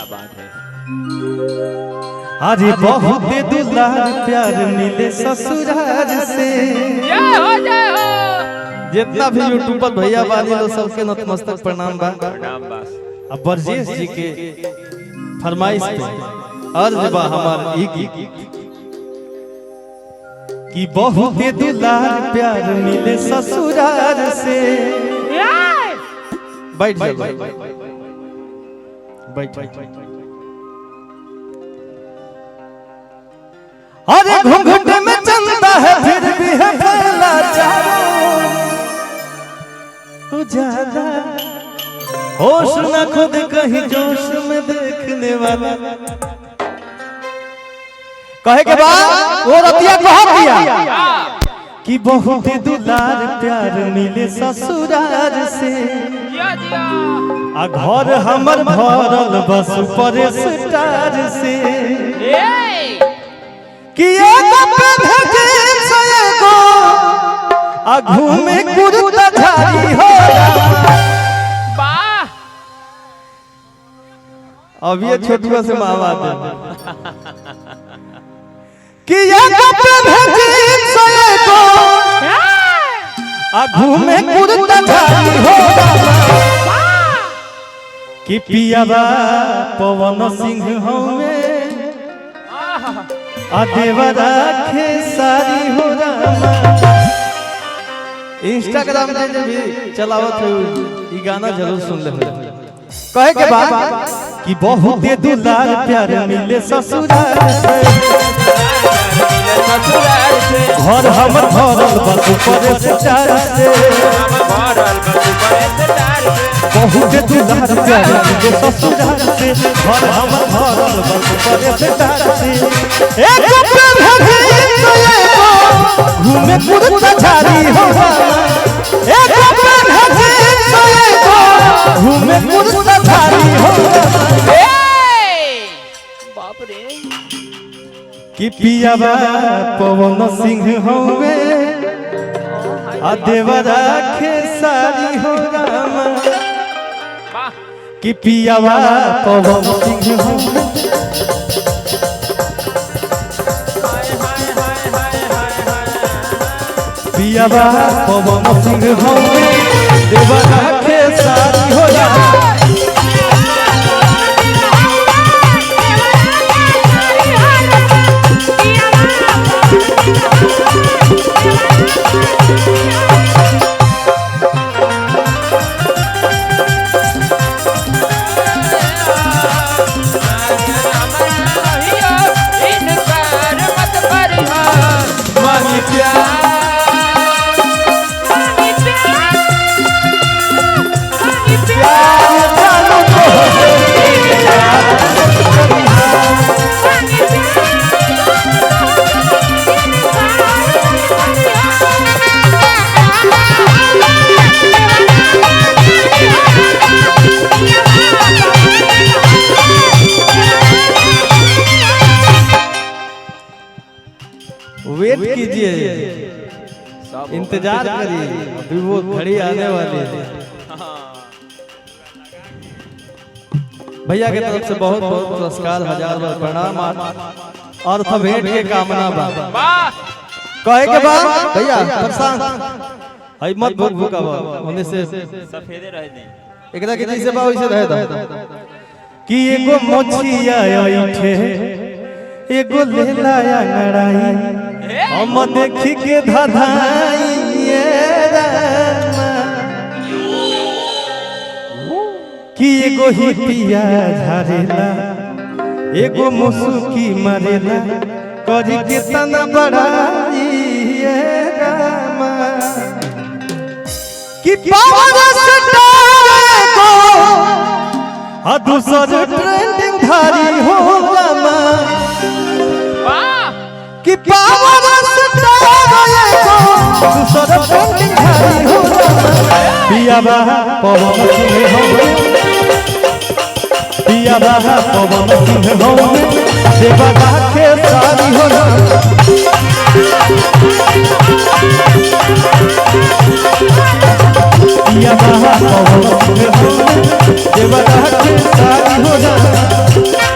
क्या बात है। अरे बहुत दुलार प्यार मिले ससुराल से। जितना भी यूट्यूब पर भैया बानी लो सबके नतमस्तक प्रणाम बा। अब बरजेश जी के फरमाइश पे अर्ज बा हमार ई गीत कि बहुत दुलार प्यार मिले ससुराल से। बैठ जा बैठ। अरे घूंघट में चलता है फिर भी है पहला चारों उजाला। होश न खुद कहीं जोश में देखने वाला। कहे के बाद वो रतिया कहा दिया कि बहुत दुलार प्यार मिले ससुराल से। आ घर हमर भरल बस पर स्टार से। कि एगो पे भेजे सएगो आ घूमे कुर्ता झाड़ी हो। वाह अब ये छोटुआ से मावा दे कि एगो पे भेजे सएगो आ घूमे कुर्ता झाड़ी हो। कि पियाबा पवन सिंह हमें देवरा खेसारी हो रामा। इंस्टाग्राम पे भी चलावत हो ई गाना जरूर सुन ले। कहे के बाद कि बहुत दुलार प्यार मिले ससुराल से। घर हमर भरल बस पर स्टार से। बहुत दुलार प्यार मिले ससुराल से। घर हमर भरल बस पर स्टार से। एक पे भेजे सएगो घूमे कुर्ता झाड़ी हो। एक पे भेजे सएगो घूमे कुर्ता झाड़ी हो। बाप रे कि पियाबा पवन सिंह हवे आ देवरा खेसारी हो रामा। कि पियाबा पवन सिंह हवे पियाबा पवन सिंह हवे देवरा खेसारी हो रामा। वेट कीजिए, इंतजार करिए, अभी वो घड़ी आने वाली है। भैया के तरफ से बहुत बहुत पुरस्कार, हजार बार प्रणाम और भेंट के कामना बा। कहे के बाद भैया परेशान हई मत भूख भूखा बा होने से सफेदे रह दे एकरा के जैसे बा वैसे रह दो कि एगो मोछिया आइठे एगो लेलाया लड़ाई हम देखी के धधाई कि एगो ही पिया झारेला एगो मुसुकी मारेला करी के तना बड़ाई रामा। कि पावर स्टार को आ दूसर ट्रेंडिंग धारी हो रामा। कि पावर स्टार को दूसर ट्रेंडिंग धारी हो रामा। पियाबा पवन सिंह हो पियाबा पवन सिंह हो देवरा खेसारी हो रामा। पियाबा पवन सिंह हो देवरा खेसारी हो रामा। बा